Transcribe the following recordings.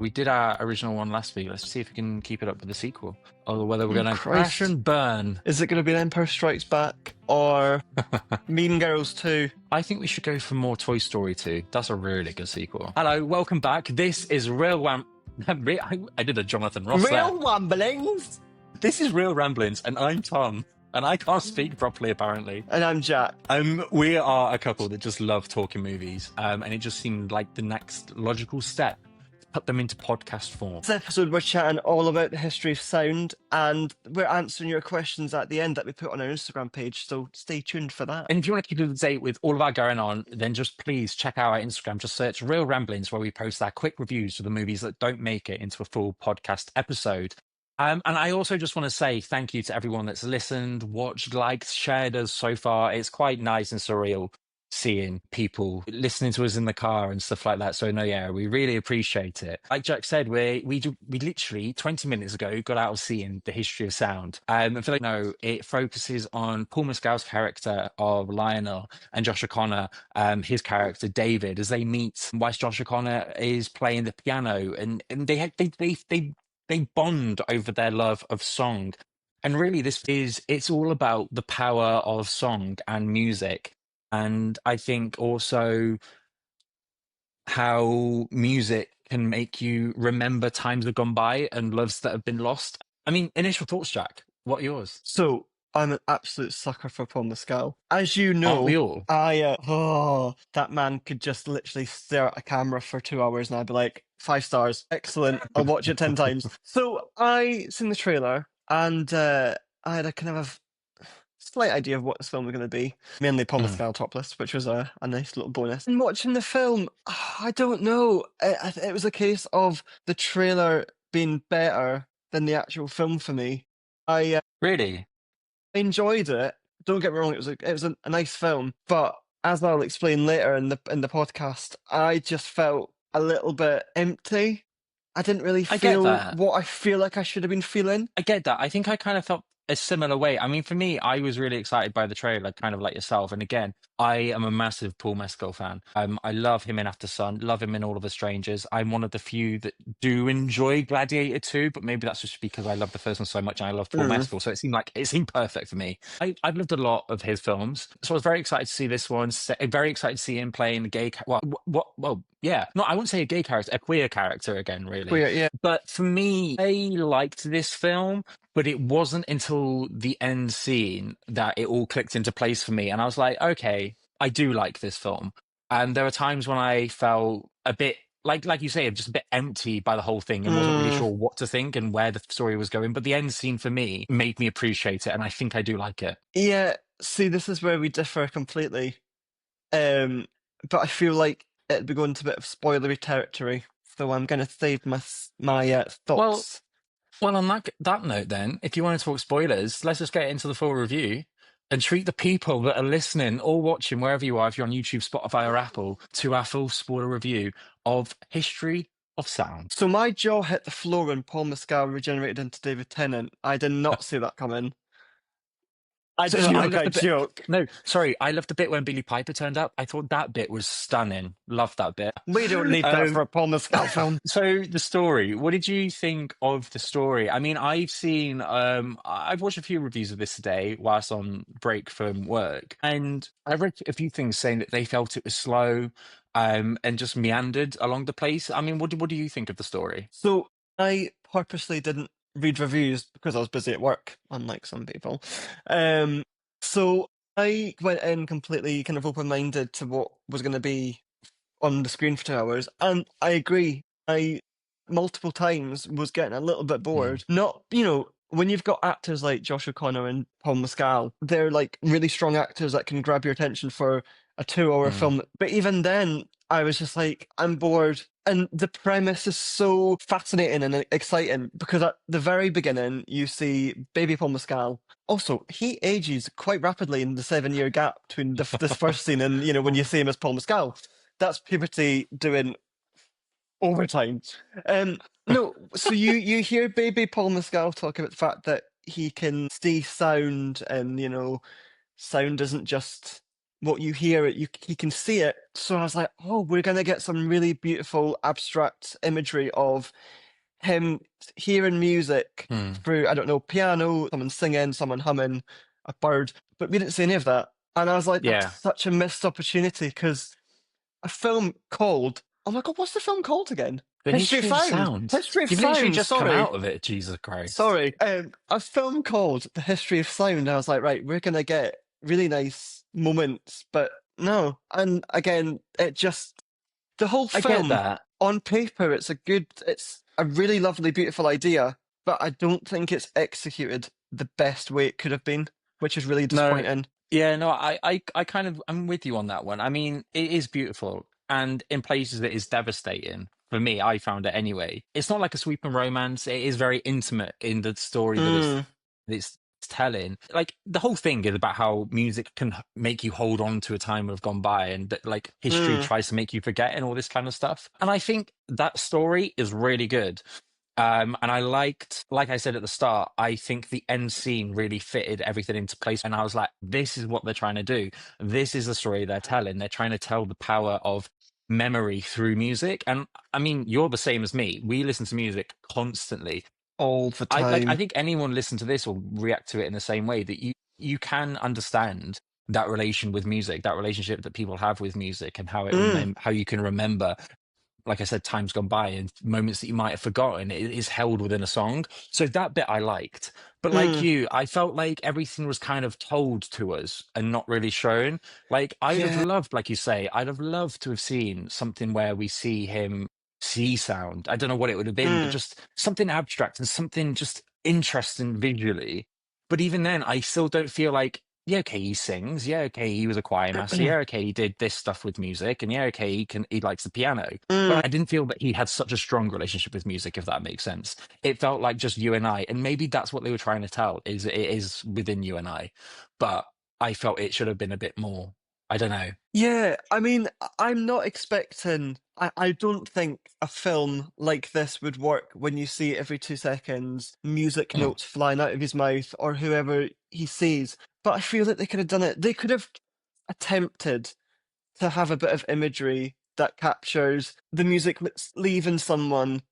We did our original one last week. Let's see if we can keep it up with the sequel, or whether we're Oh, going to crash Christ. and burn. Is it going to be Empire Strikes Back or Mean Girls 2? I think we should go for more Toy Story 2. That's a really good sequel. Hello, welcome back. This is I did a Jonathan Ross there. Real Ramblings? This is Real Ramblings, and I'm Tom. And I can't speak properly, apparently. And I'm Jack. We are a couple that just love talking movies, and it just seemed like the next logical step to put them into podcast form. This episode, we're chatting all about the history of sound, and we're answering your questions at the end that we put on our Instagram page, so stay tuned for that. And if you want to keep up to date with all of our going on, then just please check out our Instagram. Just search Real Ramblings, where we post our quick reviews for the movies that don't make it into a full podcast episode. And I also just want to say thank you to everyone that's listened, watched, liked, shared us so far. It's quite nice and surreal seeing people listening to us in the car and stuff like that. So no, yeah, we really appreciate it. Like Jack said, we literally 20 minutes ago got out of seeing The History of Sound. And for it focuses on Paul Mescal's character of Lionel and Josh O'Connor, his character David, as they meet whilst Josh O'Connor is playing the piano, and they bond over their love of song. And really, it's all about the power of song and music. And I think also how music can make you remember times that have gone by and loves that have been lost. I mean, initial thoughts, Jack. What are yours? So, I'm an absolute sucker for Paul Mescal. As you know, Aren't we all? That man could just literally stare at a camera for 2 hours and I'd be like, 5 stars, excellent, I'll watch it 10 times. So I seen the trailer and I had a kind of a slight idea of what this film was going to be. Mainly Paul Mescal topless, which was a nice little bonus. And watching the film, I don't know, it was a case of the trailer being better than the actual film for me. Really? I enjoyed it. Don't get me wrong; it was a nice film, but as I'll explain later in the podcast, I just felt a little bit empty. I didn't really feel what I feel like I should have been feeling. I get that. I think I kind of felt a similar way. I mean, for me, I was really excited by the trailer, kind of like yourself. And again, I am a massive Paul Mescal fan. I love him in After Sun, love him in All of the Strangers. I'm one of the few that do enjoy Gladiator 2, but maybe that's just because I love the first one so much and I love Paul Mescal. So it seemed perfect for me. I've loved a lot of his films, so I was very excited to see this one. Very excited to see him playing the gay. Yeah, no, I wouldn't say a gay character, a queer character again, really. Queer, yeah. But for me, I liked this film, but it wasn't until the end scene that it all clicked into place for me. And I was like, okay, I do like this film. And there were times when I felt a bit, like you say, just a bit empty by the whole thing and wasn't really sure what to think and where the story was going. But the end scene for me made me appreciate it. And I think I do like it. Yeah, see, this is where we differ completely. But I feel like it'd be going to a bit of spoilery territory. So I'm going to save my thoughts. Well, on that note, then, if you want to talk spoilers, let's just get into the full review and treat the people that are listening or watching, wherever you are, if you're on YouTube, Spotify, or Apple, to our full spoiler review of History of Sound. So my jaw hit the floor when Paul Mescal regenerated into David Tennant. I did not see that coming. I joke. No, sorry, I loved the bit when Billy Piper turned up. I thought that bit was stunning. Loved that bit. We don't need that for a Paul Mescal film. So the story, what did you think of the story? I mean, I've watched a few reviews of this today whilst on break from work, and I read a few things saying that they felt it was slow and just meandered along the place. I mean, what do you think of the story? So I purposely didn't read reviews because I was busy at work, unlike some people. So I went in completely kind of open-minded to what was going to be on the screen for 2 hours, and I agree. I multiple times was getting a little bit bored. Not, when you've got actors like Josh O'Connor and Paul Mescal, they're like really strong actors that can grab your attention for a 2-hour film. But even then, I was just like, I'm bored. And the premise is so fascinating and exciting because at the very beginning, you see baby Paul Mescal. Also, he ages quite rapidly in the 7-year gap between this first scene and, when you see him as Paul Mescal. That's puberty doing overtime. No, so you hear baby Paul Mescal talk about the fact that he can see sound and, sound isn't just what you hear, you can see it. So I was like, oh, we're gonna get some really beautiful abstract imagery of him hearing music Hmm. through, I don't know, piano, someone singing, someone humming, a bird, but we didn't see any of that. And I was like, that's Yeah. such a missed opportunity because a film called, oh my God, what's the film called again? The History of history of Sound. sound. History of You've literally Sound. just come Sorry. out of it, Jesus Christ. Sorry. A film called The History of Sound. I was like, right, we're going to get really nice moments, but no. And again, it just, the whole I get film that. on paper, it's a really lovely, beautiful idea, but I don't think it's executed the best way it could have been, which is really No, disappointing. yeah, no, I kind of, I'm with you on that one. I mean, it is beautiful, and in places it is devastating. For me, I found it anyway. It's not like a sweeping romance. It is very intimate in the story that Mm, it's telling. Like the whole thing is about how music can make you hold on to a time of gone by, and that like history mm, tries to make you forget, and all this kind of stuff. And I think that story is really good. And I liked, like I said at the start, I think the end scene really fitted everything into place. And I was like, this is what they're trying to do. This is the story they're telling. They're trying to tell the power of memory through music. And I mean, you're the same as me. We listen to music constantly. all the I time. think anyone listen to this will react to it in the same way that you can understand that relation with music, that relationship that people have with music, and how Mm, how you can remember, like I said, time's gone by and moments that you might have forgotten it is held within a song. So that bit I liked. But like mm, you, I felt like everything was kind of told to us and not really shown. Like I would have yeah. loved, like you say, I'd have loved to have seen something where we see him see sound. I don't know what it would have been, but Mm, just something abstract and something just interesting visually. But even then, I still don't feel like, yeah, okay, he sings. Yeah, okay, he was a choir master. Yeah, okay, he did this stuff with music. And yeah, okay, he likes the piano. mm. But I didn't feel that he had such a strong relationship with music, if that makes sense. It felt like just you and I, and maybe that's what they were trying to tell, is it is within you and I. But I felt it should have been a bit more. I don't know. Yeah, I mean, I'm not expecting. I don't think a film like this would work when you see every 2 seconds music Mm, notes flying out of his mouth or whoever he sees. But I feel that they could have done it. They could have attempted to have a bit of imagery that captures the music that's leaving someone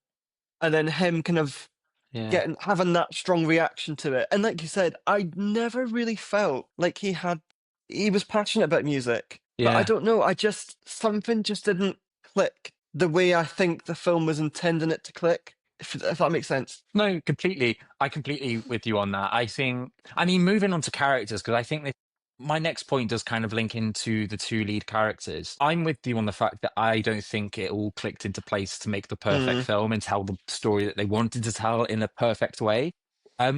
and then him kind of yeah, getting having that strong reaction to it. And like you said, I never really felt like he was passionate about music. But I yeah. don't know, I just something just didn't click the way I think the film was intending it to click. If that makes sense. No, completely. I completely with you on that. I think, I mean, moving on to characters, because I think my next point does kind of link into the two lead characters. I'm with you on the fact that I don't think it all clicked into place to make the perfect Mm, film and tell the story that they wanted to tell in a perfect way.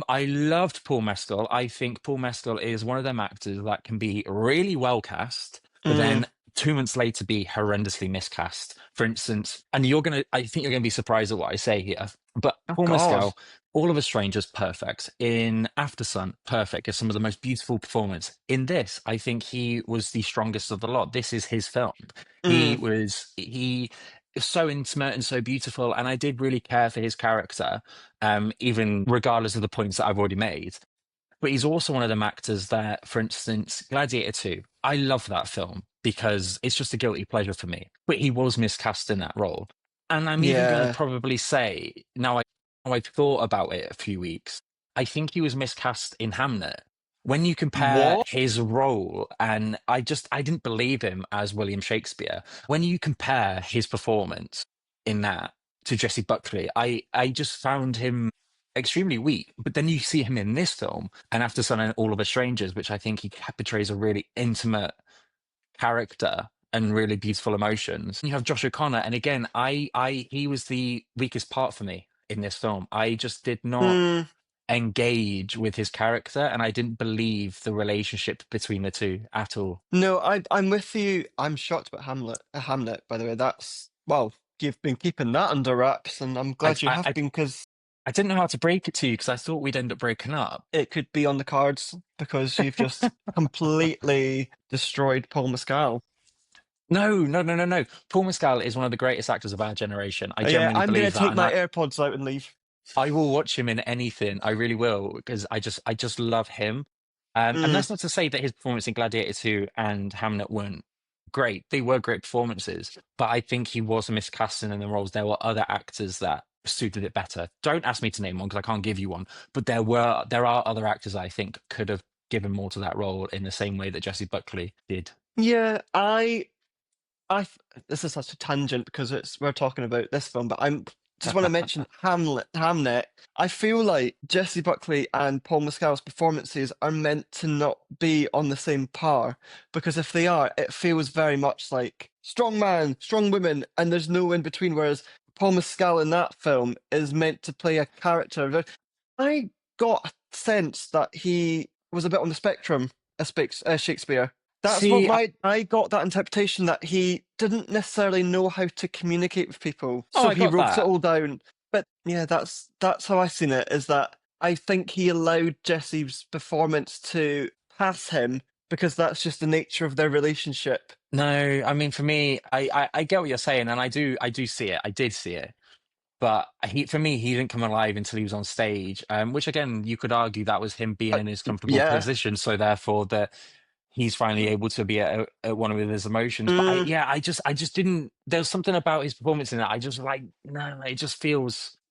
I loved Paul Mescal. I think Paul Mescal is one of them actors that can be really well cast, but mm, then 2 months later be horrendously miscast. For instance, and I think you're gonna be surprised at what I say here, but oh Paul God. Mescal, All of Us Strangers, perfect. In After Sun, perfect. It's some of the most beautiful performance. In this, I think he was the strongest of the lot. This is his film. Mm, He is so intimate and so beautiful, and I did really care for his character, even regardless of the points that I've already made. But he's also one of them actors that, for instance, Gladiator 2, I love that film because it's just a guilty pleasure for me. But he was miscast in that role. And I'm even going to yeah. probably say, now I've thought about it a few weeks, I think he was miscast in Hamlet. When you compare What? his role, and I didn't believe him as William Shakespeare. When you compare his performance in that to Jesse Buckley, I just found him extremely weak. But then you see him in this film, and After Sun and All of Us Strangers, which I think he portrays a really intimate character and really beautiful emotions. You have Josh O'Connor, and again, he was the weakest part for me in this film. I just did not Mm, engage with his character, and I didn't believe the relationship between the two at all. no, I'm with you. I'm shocked about Hamlet. Hamnet, by the way. That's well, you've been keeping that under wraps, and I'm I glad you I have I, been because I didn't know how to break it to you because I thought we'd end up breaking up. it could be on the cards because you've just completely destroyed Paul Mescal. No, no, no, no, no. Paul Mescal is one of the greatest actors of our generation. I Yeah, genuinely I'm gonna believe that, take and my AirPods out and leave. I will watch him in anything. I really will because I just love him. And Mm. that's not to say that his performance in Gladiator 2 and Hamlet weren't great. They were great performances, but I think he was a miscasting in the roles. There were other actors that suited it better. Don't ask me to name one because I can't give you one, but there are other actors I think could have given more to that role in the same way that Jesse Buckley did. Yeah, I this is such a tangent because we're talking about this film, but I'm just want to mention Hamnet. I feel like Jesse Buckley and Paul Mescal's performances are meant to not be on the same par because if they are, it feels very much like strong man, strong woman, and there's no in between. Whereas Paul Mescal in that film is meant to play a character. I got a sense that he was a bit on the spectrum as Shakespeare. That's what See, I got that interpretation that he didn't necessarily know how to communicate with people, oh, so I he got wrote it that. all down. But yeah, that's how I seen it. Is that I think he allowed Jesse's performance to pass him because that's just the nature of their relationship. No, I mean for me, I get what you're saying, and I do see it. I did see it. But for me, he didn't come alive until he was on stage, which again, you could argue that was him being in his comfortable Yeah. position. So therefore, that he's finally able to be at one with his emotions. But Mm, I just didn't. There's something about his performance in that. I just like, no, it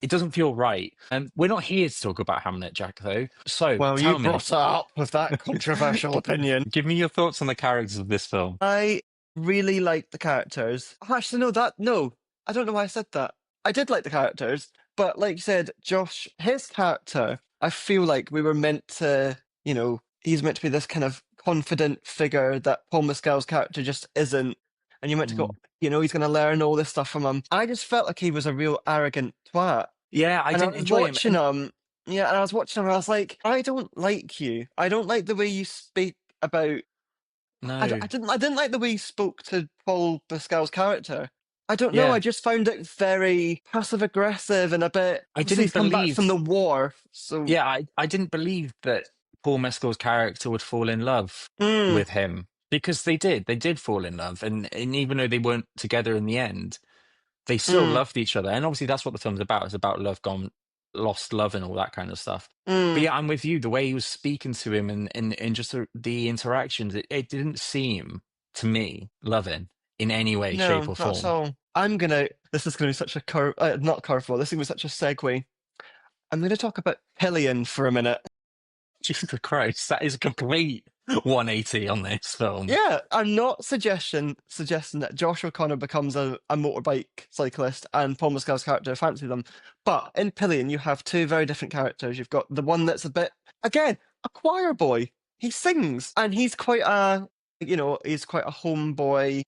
doesn't feel right. And we're not here to talk about Hamlet, Jack, though. So well, you tell me, brought it up with that controversial opinion. give me your thoughts on the characters of this film. I really like the characters. Actually, no, I don't know why I said that. I did like the characters, but like you said, Josh, his character, I feel like we were meant to, he's meant to be this kind of confident figure that Paul Mescal's character just isn't. And you're meant to go, Mm. he's going to learn all this stuff from him. I just felt like he was a real arrogant twat. Yeah, I And I didn't was enjoy him. watching And him, yeah, and I was watching him, and I was like, I don't like you. I don't like the way you speak about no, I didn't like the way he spoke to Paul Mescal's character. I don't know. I yeah, just found it very passive aggressive and a bit. I Obviously, he's didn't come back from the believe. war, so Yeah, I didn't believe that Paul Mescal's character would fall in love mm, with him because they did. They did fall in love, and even though they weren't together in the end, they still mm, loved each other. And obviously, that's what the film's about. It's about love gone, lost love, and all that kind of stuff. But mm. yeah, I'm with you. The way he was speaking to him and just the interactions, it didn't seem to me loving in any way, shape, No, or not at form. all. I'm gonna. This is gonna be such a not curveball. This is gonna be such a segue. I'm gonna talk about Pillion for a minute. Jesus Christ, that is a complete 180 on this film. Yeah, I'm not suggesting that Josh O'Connor becomes a motorbike cyclist and Paul Mescal's character fancy them. But in Pillion, you have two very different characters. You've got the one that's a bit, again, a choir boy. He sings, and he's quite a homeboy.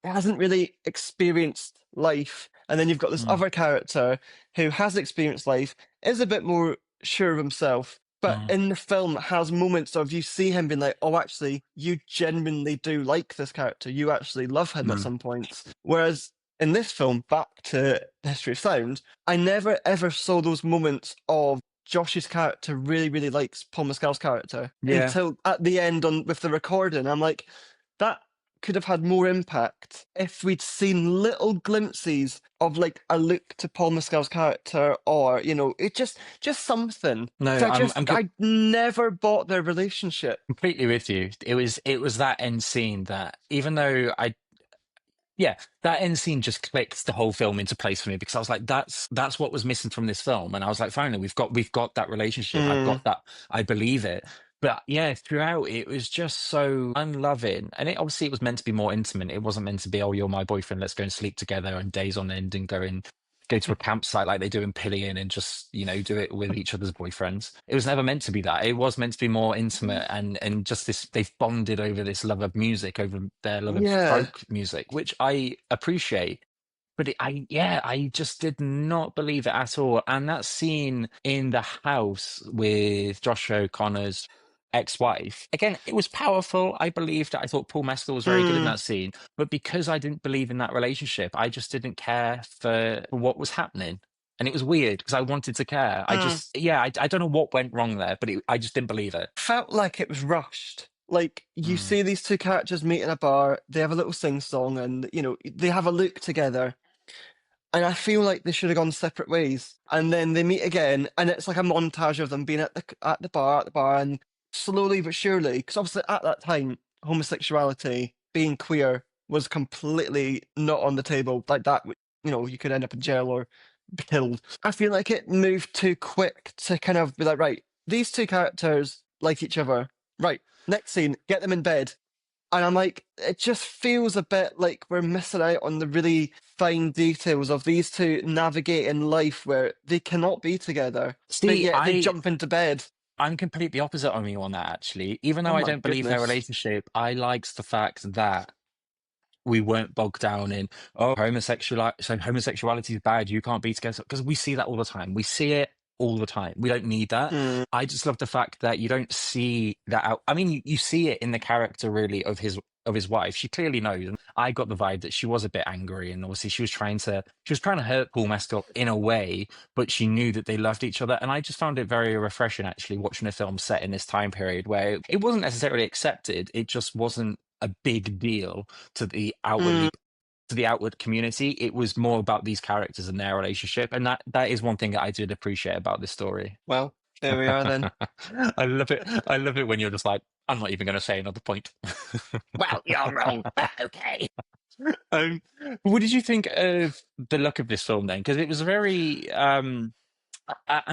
Hasn't really experienced life. And then you've got this Mm, other character who has experienced life, is a bit more sure of himself, but mm, in the film has moments of you see him being like, oh, actually, you genuinely do like this character. You actually love him at mm. some points. Whereas in this film, back to History of Sound, I never ever saw those moments of Josh's character really, really likes Paul Mescal's character Yeah. until at the end on with the recording. I'm like, that could have had more impact if we'd seen little glimpses of like a look to Paul Mescal's character, or it just something. No, 'Cause I'm I never bought their relationship. completely with you. It was that end scene that even though yeah, that end scene just clicked the whole film into place for me because I was like, that's what was missing from this film, and I was like, finally, we've got that relationship. I've Mm, got that. I believe it. But yeah, throughout it was just so unloving, and it was meant to be more intimate. It wasn't meant to be, oh, you're my boyfriend. Let's go and sleep together and days on end and go to a campsite like they do in Pillion and just do it with each other's boyfriends. It was never meant to be that. It was meant to be more intimate and just this. They've bonded over this love of music, over their love of yeah. folk music, which I appreciate. But I just did not believe it at all. And that scene in the house with Josh O'Connor's ex-wife, again, it was powerful. I believed it. I thought Paul Mescal was very good in Mm, that scene. But because I didn't believe in that relationship, I just didn't care for what was happening. And it was weird because I wanted to care. mm. I don't know what went wrong there, but I just didn't believe it. Felt like it was rushed. Like you Mm, see these two characters meet in a bar, they have a little sing song, and they have a look together. And I feel like they should have gone separate ways. And then they meet again, and it's like a montage of them being at the bar, and slowly but surely, because obviously at that time, homosexuality, being queer, was completely not on the table. Like that, you know, you could end up in jail or be killed. I feel like it moved too quick to kind of be like, right, these two characters like each other. Right, next scene, get them in bed. And I'm like, it just feels a bit like we're missing out on the really fine details of these two navigating life where they cannot be together, but See, yet they jump into bed. I'm completely opposite on you on that actually. Even Oh though I my don't believe their goodness. relationship, I liked the fact that we weren't bogged down in homosexuality is bad, you can't be together, because we see that all the time. We see it all the time. We don't need that. Mm, I just love the fact that you don't see that out. I mean, you see it in the character really of his wife. She clearly knows, and I got the vibe that she was a bit angry, and obviously she was trying to hurt Paul Mescal in a way, but she knew that they loved each other. And I just found it very refreshing actually watching a film set in this time period where it wasn't necessarily accepted, it just wasn't a big deal to the mm. outward community. It was more about these characters and their relationship, and that is one thing that I did appreciate about this story. Well, there we are then. I love it. I love it when you're just like, I'm not even going to say another point. Well, you're wrong. Okay. um, what did you think of the look of this film then? Because it was very, I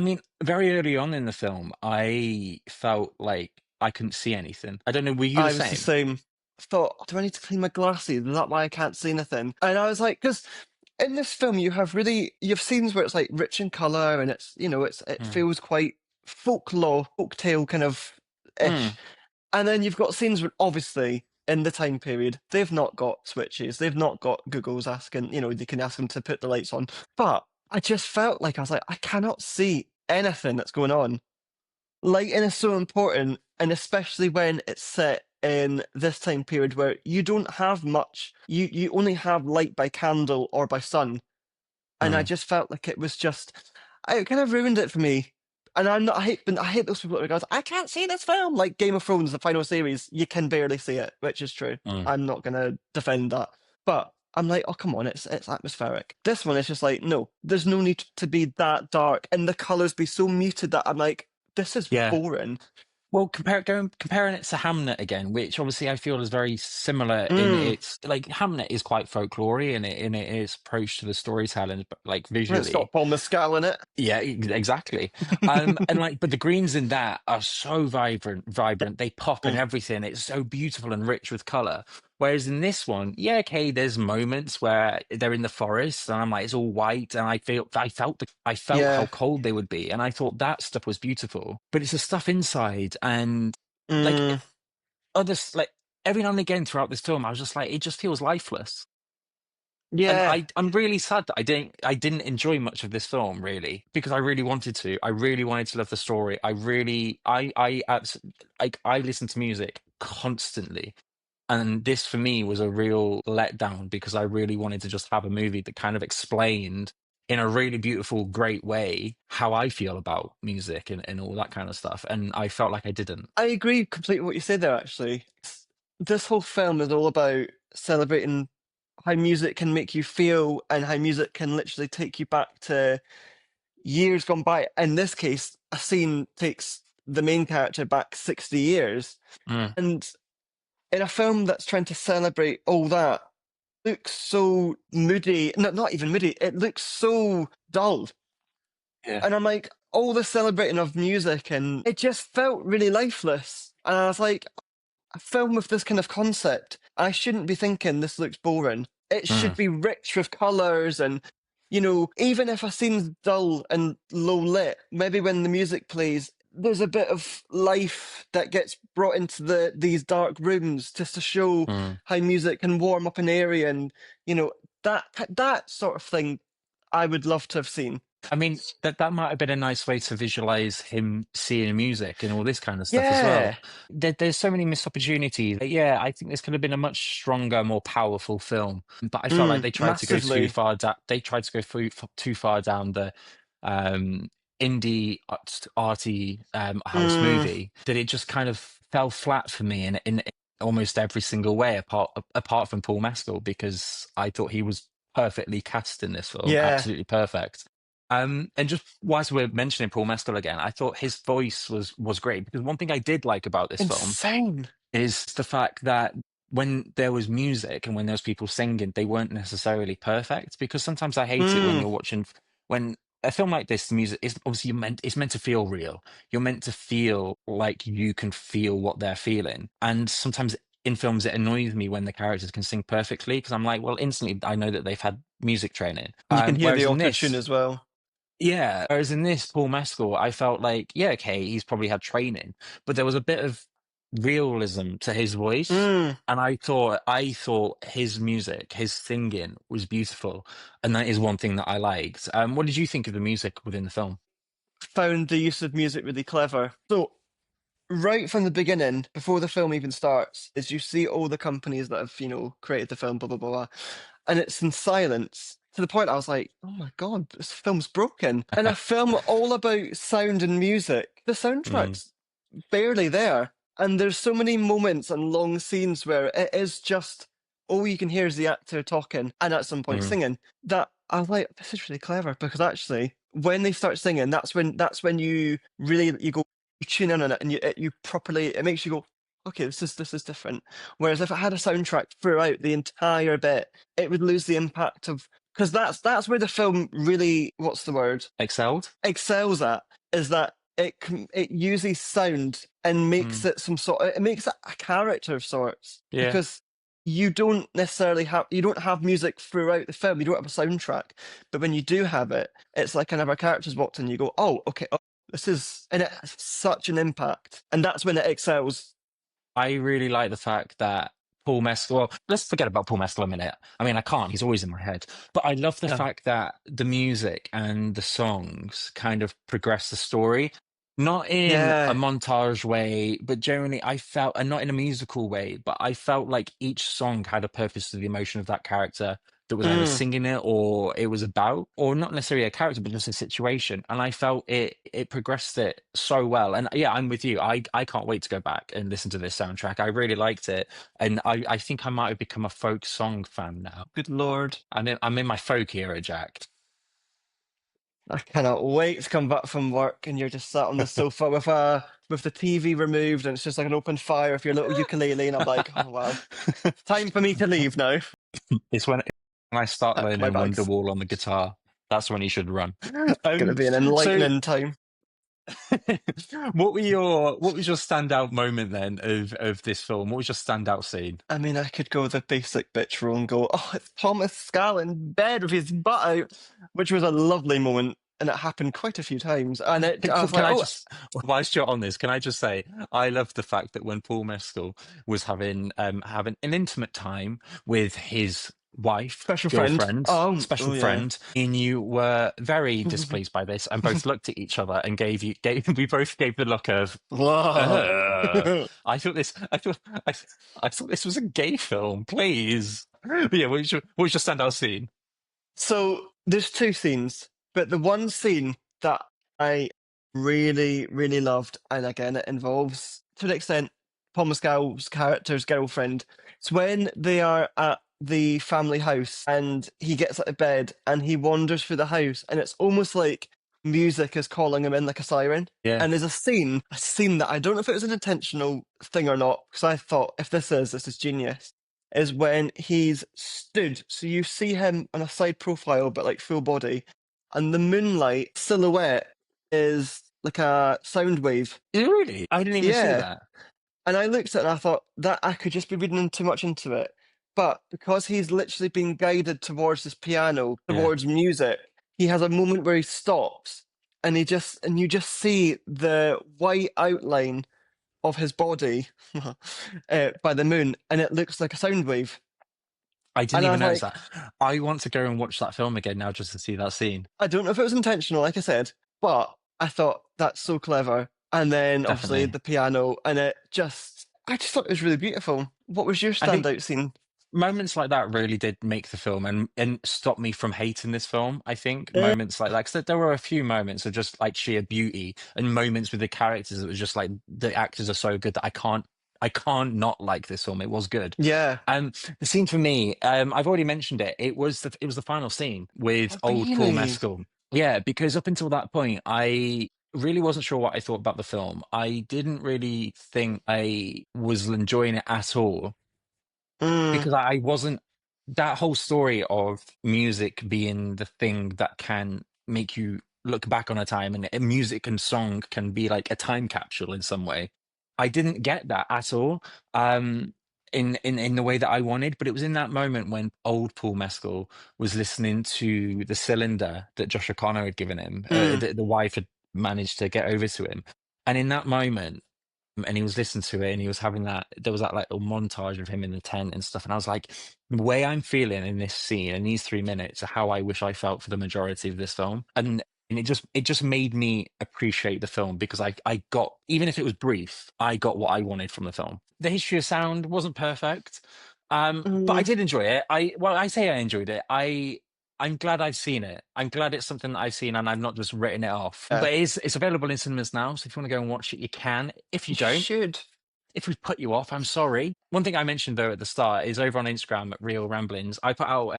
mean, very early on in the film, I felt like I couldn't see anything. I don't know. Were you the I was the same? same. Thought, do I need to clean my glasses? Is that why I can't see anything? And I was like, because in this film you have scenes where it's like rich in color and it's it Mm. feels quite folktale kind of ish. Mm. And then you've got scenes where obviously in the time period they've not got switches, they've not got Google's asking, they can ask them to put the lights on. But I just felt like I was like, I cannot see anything that's going on. Lighting is so important, and especially when it's set in this time period where you don't have much. You only have light by candle or by sun, and I Mm. just felt like it was just, it kind of ruined it for me. And I'm not, I hate those people that goes, I can't see this film. Like Game of Thrones, the final series, you can barely see it, which is true. Mm. I'm not gonna defend that, but I'm like, oh come on, it's atmospheric. This one is just like, no, there's no need to be that dark, and the colors be so muted that I'm like, this is Yeah. boring. Well, comparing it to Hamnet again, which obviously I feel is very similar in Mm, its like Hamnet is quite folklore in its approach to the storytelling, but like it's visually. got Paul Mescal in it. Yeah, exactly. And like, but the greens in that are so vibrant. They pop and Mm, everything. It's so beautiful and rich with color. Whereas in this one, yeah, okay, there's moments where they're in the forest and I'm like, it's all white, and I felt how yeah. cold they would be, and I thought that stuff was beautiful. But it's the stuff inside, and like Mm, like every now and again throughout this film, I was just like, it just feels lifeless. And yeah. I'm really sad that I didn't enjoy much of this film really, because I really wanted to. I really wanted to love the story. I really like I listen to music constantly, and this for me was a real letdown because I really wanted to just have a movie that kind of explained in a really beautiful, great way how I feel about music and all that kind of stuff. And I felt like I didn't. I agree completely with what you said there, actually. This whole film is all about celebrating how music can make you feel and how music can literally take you back to years gone by. In this case, a scene takes the main character back 60 years. Mm, And in a film that's trying to celebrate all that, looks so moody. No, not even moody. It looks so dull. yeah. And I'm like, all the celebrating of music, and it just felt really lifeless. And I was like, a film with this kind of concept, I shouldn't be thinking this looks boring. It should Mm, be rich with colours and, even if a scene's dull and low lit, maybe when the music plays, there's a bit of life that gets brought into these dark rooms just to show mm. how music can warm up an area, and you know that sort of thing I would love to have seen. I mean, that might have been a nice way to visualize him seeing music and all this kind of stuff as Yeah. well. There's so many missed opportunities. Yeah, I think this could have been a much stronger, more powerful film. But I felt like they tried to go too Massively. far down. They tried to go too far down the um, indie arty house Mm, movie, that it just kind of fell flat for me in almost every single way, apart from Paul Mescal, because I thought he was perfectly cast in this film, Yeah, absolutely perfect. And just whilst we're mentioning Paul Mescal again, I thought his voice was great because one thing I did like about this film insane. is the fact that when there was music and when there was people singing, they weren't necessarily perfect. Because sometimes I hate it when Mm. you're watching when a film like this, the music is obviously it's meant to feel real. You're meant to feel like you can feel what they're feeling. And sometimes in films, it annoys me when the characters can sing perfectly because I'm like, well, instantly I know that they've had music training. You can hear the Whereas in auto tune this, as well. yeah. Whereas in this, Paul Mescal, I felt like, yeah, okay, he's probably had training, but there was a bit of realism to his voice. Mm. And I thought his music, his singing was beautiful. And that is one thing that I liked. What did you think of the music within the film? Found the use of music really clever. So right from the beginning, before the film even starts, is you see all the companies that have, created the film, blah blah blah, blah, and it's in silence. To the point I was like, oh my God, this film's broken. And a film all about sound and music. The Mm, soundtrack's barely there. And there's so many moments and long scenes where it is just all you can hear is the actor talking and at some point mm, singing. That I was like, this is really clever because actually when they start singing, that's when you really you go you tune in on it and you properly it makes you go, okay, this is different. Whereas if it had a soundtrack throughout the entire bit, it would lose the impact of because that's where the film really what's the word excelled? excels at is that it uses sound and makes Mm, it some sort it makes it a character of sorts yeah, because you don't have music throughout the film, you don't have a soundtrack, but when you do have it, it's like another character's walked in, you go, oh okay, oh, this is and it has such an impact and that's when it excels. I really like the fact that Paul Mescal. Well, let's forget about Paul Mescal a minute. I mean, I can't. He's always in my head. But I love the Yeah, fact that the music and the songs kind of progress the story, not in a yeah. montage way, but generally, I felt, and not in a musical way, but I felt like each song had a purpose to the emotion of that character that was either Mm. singing it or it was about, or not necessarily a character, but just a situation. And I felt it progressed it so well. And yeah, I'm with you. I can't wait to go back and listen to this soundtrack. I really liked it. And I think I might have become a folk song fan now. Good lord, I'm in my folk era, Jack. I cannot wait to come back from work and you're just sat on the sofa with the TV removed and it's just like an open fire with your little ukulele and I'm like, oh wow, time for me to leave now. It's when I start Pack my learning bags. Wonderwall on the guitar. That's when you should run. Gonna be an So enlightening time. what was your standout moment then of this film? What was your standout scene? I mean, I could go the basic bitch role and go, oh, it's Thomas Scal in bed with his butt out, which was a lovely moment. And it happened quite a few times. And I was Can like, I oh, just, whilst you're on this, can I just say, I love the fact that when Paul Mescal was having an intimate time with his wife, special friend. girlfriend, Oh special yeah. friend, and you were very displeased by this, and both looked at each other and we both gave the look of, Whoa. I thought this, I thought this was a gay film, please. But yeah, what was your standout scene? So there's two scenes, but the one scene that I really, really loved, and again, it involves to an extent Paul Mescal's character's girlfriend. It's when they are at the family house and he gets out of bed and he wanders through the house, and it's almost like music is calling him in like a siren. Yeah, And there's a scene that I don't know if it was an intentional thing or not, because I thought if this is genius is when he's stood. So you see him on a side profile, but like full body, and the moonlight silhouette is like a sound wave. really, I didn't even see Yeah. that. And I looked at it and I thought that I could just be reading too much into it. But because he's literally being guided towards this piano, Yeah. towards music, he has a moment where he stops and you just see the white outline of his body by the moon, and it looks like a sound wave. I didn't And I even was notice like, that. I want to go and watch that film again now just to see that scene. I don't know if it was intentional, like I said, but I thought that's so clever. And then obviously Definitely. the piano, and I just thought it was really beautiful. What was your I think standout scene? moments like that really did make the film and stop me from hating this film. I think Uh, moments like that, because there were a few moments of just like sheer beauty and moments with the characters that was just like the actors are so good that I can't. I can't not like this film. It was good. Yeah. The scene for me, I've already mentioned it. It was the final scene with Oh, old Paul really? Mescal. Yeah, because up until that point, I really wasn't sure what I thought about the film. I didn't really think I was enjoying it at all Mm, because I wasn't that whole story of music being the thing that can make you look back on a time, and music and song can be like a time capsule in some way. I didn't get that at all, um, in the way that I wanted. But it was in that moment when old Paul Mescal was listening to the cylinder that Josh O'Connor had given him, mm. the wife had managed to get over to him, and in that moment and he was listening to it and he was having that there was that like little montage of him in the tent and stuff, and I was like, the way I'm feeling in this scene in these 3 minutes are how I wish I felt for the majority of this film. And it just made me appreciate the film because I got, even if it was brief, I got what I wanted from the film. The history of sound wasn't perfect, but I Mm. did enjoy it. I say I enjoyed it. I'm glad I've seen it. I'm glad it's something that I've seen and I've not just written it off. Yeah. But it's available in cinemas now, so if you want to go and watch it, you can. If you You don't, should. if we've put you off, I'm sorry. One thing I mentioned though at the start is over on Instagram at Real Ramblings. I put out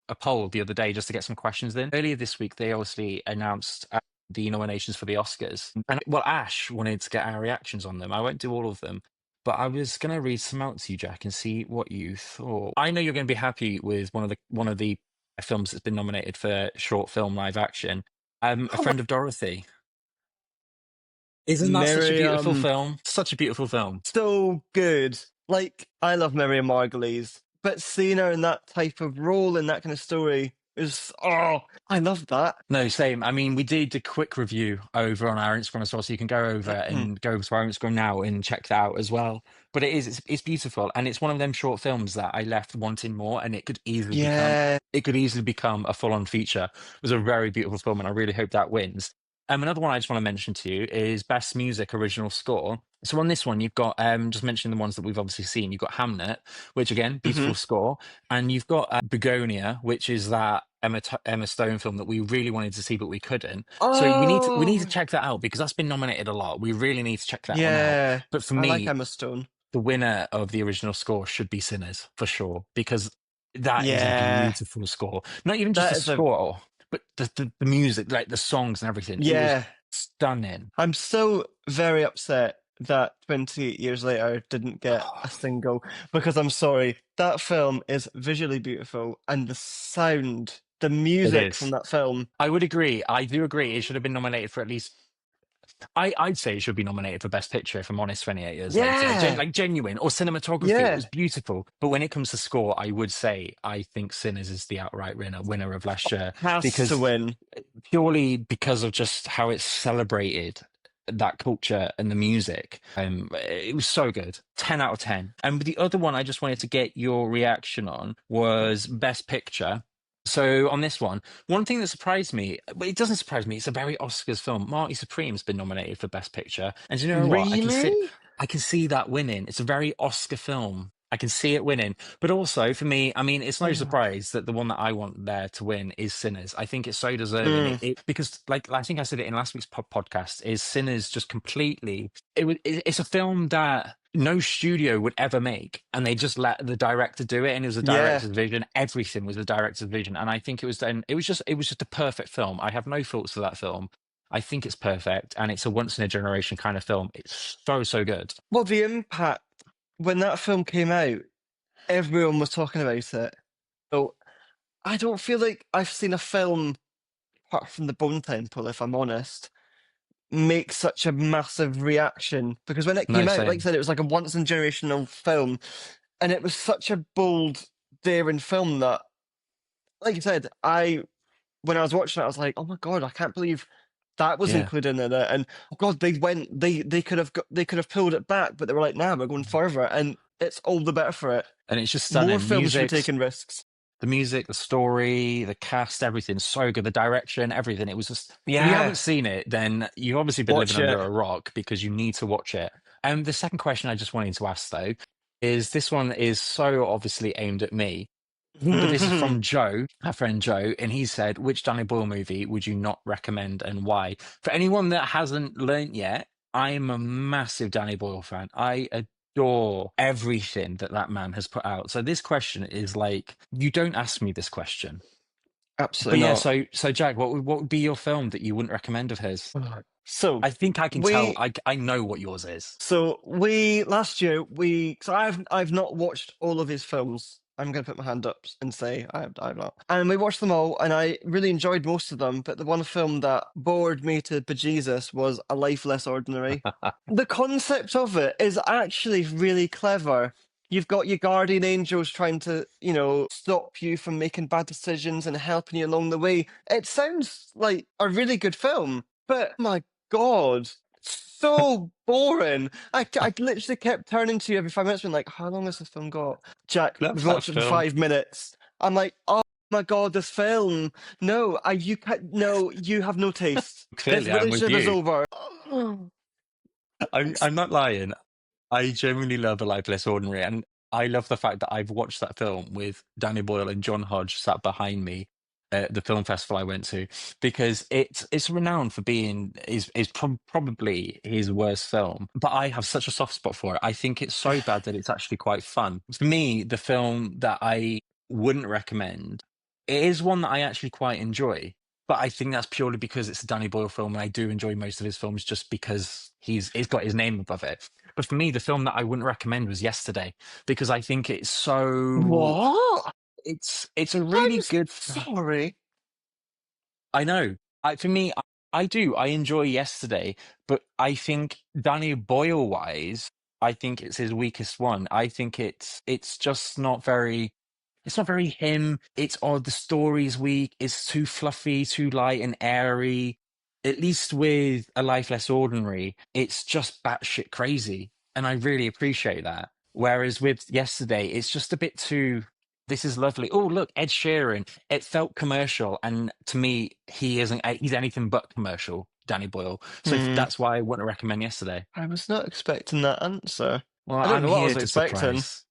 a poll the other day just to get some questions in. Earlier this week, they obviously announced the nominations for the Oscars, and well, Ash wanted to get our reactions on them. I won't do all of them, but I was going to read some out to you, Jack, and see what you thought. I know you're going to be happy with one of the films that's been nominated for short film live action. A Oh my, Friend of Dorothy. Isn't that such a beautiful Miriam. film? Such a beautiful film. So good. Like, I love Miriam Margolyes, but seeing her in that type of role in that kind of story is, oh, I love that. No, same. I mean, we did a quick review over on our Instagram as well, so you can go over and go over to our Instagram now and check that out as well. But it's beautiful, and it's one of them short films that I left wanting more, and Yeah. it could easily become a full-on feature. It was a very beautiful film, and I really hope that wins. Another one I just want to mention to you is Best Music Original Score. So on this one, you've got just mentioning the ones that we've obviously seen. You've got Hamnet, which again, Hmm. beautiful score, and you've got Begonia, which is that Emma Stone film that we really wanted to see but we couldn't. So we need to Oh, check that out because that's been nominated a lot. We really need to check that one out. yeah. But for I like me, Emma Stone. the winner of the original score should be Sinners for sure because that is a Yeah. beautiful score. Not even just the That is a, score, but the music, like the songs and everything. It was yeah. stunning. I'm so very upset that 28 years later didn't get a single because I'm sorry, that film is visually beautiful and the sound, the It music from is. that film. I would agree. I do agree. It should have been nominated for at least. I'd say it should be nominated for Best Picture, if I'm honest, 28 years later. Yeah, Like genuine or cinematography, it yeah, was beautiful. But when it comes to score, I would say I think Sinners is the outright winner of last year has to because win. purely because of just how it's celebrated that culture and the music. It was so good. 10 out of 10. And the other one I just wanted to get your reaction on was Best Picture. So on this one thing that surprised me, but it doesn't surprise me, it's a very Oscars film. Marty Supreme's been nominated for Best Picture. And do you know what? Really? I can see that winning. It's a very Oscar film. I can see it winning. But also for me, I mean, it's no Mm. surprise that the one that I want there to win is Sinners. I think it's so deserving. Mm, Because like I think I said it in last week's podcast, is Sinners just completely it's a film that no studio would ever make, and they just let the director do it, and it was the yeah. director's vision. Everything was the director's vision, and I think it was just a perfect film. I have no faults for that film. I think it's perfect, and it's a once in a generation kind of film. It's so good. Well, the impact when that film came out, everyone was talking about it. So I don't feel like I've seen a film, apart from the Bone Temple, if I'm honest, make such a massive reaction because when it No, came out, like I same. said, it was like a once in a generational film, and it was such a bold, daring film that, like I said, I when I was watching it, I was like, oh my god, I can't believe that was Yeah. included in it, and oh god, they could have they could have pulled it back, but they were like, nah, we're going further, and it's all the better for it. And it's just More stunning. films should be taking risks. The music, the story, the cast, everything so good. The direction, everything. It was just, if you Yeah, haven't seen it, then you've obviously been living watch under it. a rock because you need to watch it. And the second question I just wanted to ask though is this one is so obviously aimed at me, but this is from Joe, our friend Joe, and he said, which Danny Boyle movie would you not recommend and why? For anyone that hasn't learnt yet, I am a massive Danny Boyle fan. I adore everything that that man has put out. So this question is like, you don't ask me this question. But Absolutely yeah, not. so Jack, what would be your film that you wouldn't recommend of his? So I think I can tell. we I know what yours is. we last year so I've not watched all of his films. I'm going to put my hand up and say I've not. And we watched them all, and I really enjoyed most of them. But the one film that bored me to bejesus was A Life Less Ordinary. The concept of it is actually really clever. You've got your guardian angels trying to, stop you from making bad decisions and helping you along the way. It sounds like a really good film, but my God, so boring. I literally kept turning to you every 5 minutes, being like, "How long has this film got?" Jack, Love we've that watched it for film. 5 minutes. I'm like, "Oh my God, this film! No, you can't. No, you have no taste. This Clearly, I'm with relationship is you. over." I'm not lying. I genuinely love A Life Less Ordinary, and I love the fact that I've watched that film with Danny Boyle and John Hodge sat behind me at the film festival I went to, because it's renowned for being probably his worst film. But I have such a soft spot for it. I think it's so bad that it's actually quite fun. For me, the film that I wouldn't recommend, it is one that I actually quite enjoy. But I think that's purely because it's a Danny Boyle film, and I do enjoy most of his films just because he's got his name above it. But for me, the film that I wouldn't recommend was Yesterday, because I think it's so What? it's a I'm really good. sorry. I know. For me, I do. I enjoy Yesterday, but I think Danny Boyle wise, I think it's his weakest one. I think it's just not very. It's not very him. It's odd. The story's weak. It's too fluffy, too light and airy. At least with A Life Less Ordinary, it's just batshit crazy. And I really appreciate that. Whereas with Yesterday, it's just a bit too, this is lovely. Oh, look, Ed Sheeran. It felt commercial. And to me, he's anything but commercial, Danny Boyle. So Hmm. that's why I want to recommend Yesterday. I was not expecting that answer. Well, I don't I'm know what I here was to expecting. surprise.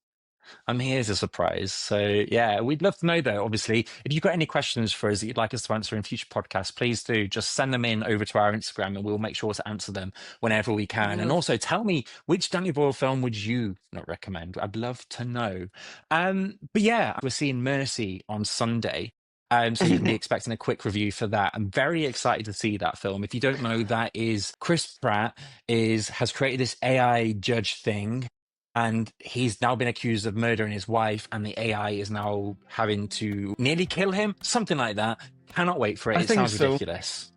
I'm here as a surprise. So yeah, we'd love to know though, obviously. If you've got any questions for us that you'd like us to answer in future podcasts, please do just send them in over to our Instagram and we'll make sure to answer them whenever we can. And Ugh. also tell me, which Danny Boyle film would you not recommend? I'd love to know. But yeah, we're seeing Mercy on Sunday. So you can be expecting a quick review for that. I'm very excited to see that film. If you don't know, that is Chris Pratt has created this AI judge thing, and he's now been accused of murdering his wife, and the AI is now having to nearly kill him, something like that. Cannot wait for it. I It think sounds so. ridiculous.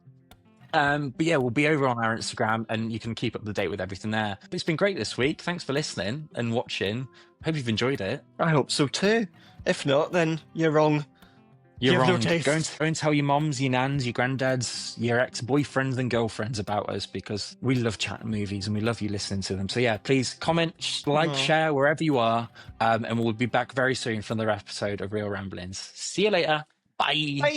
But yeah, we'll be over on our Instagram, and you can keep up to date with everything there. But it's been great this week. Thanks for listening and watching. Hope you've enjoyed it. I hope so too. If not, then you're wrong. You're You have no wrong. taste. Go and tell your moms, your nans, your granddads, your ex-boyfriends and girlfriends about us, because we love chatting movies and we love you listening to them. So yeah, please comment, like, Oh. share wherever you are, and we'll be back very soon for another episode of Real Ramblings. See you later. Bye. Bye.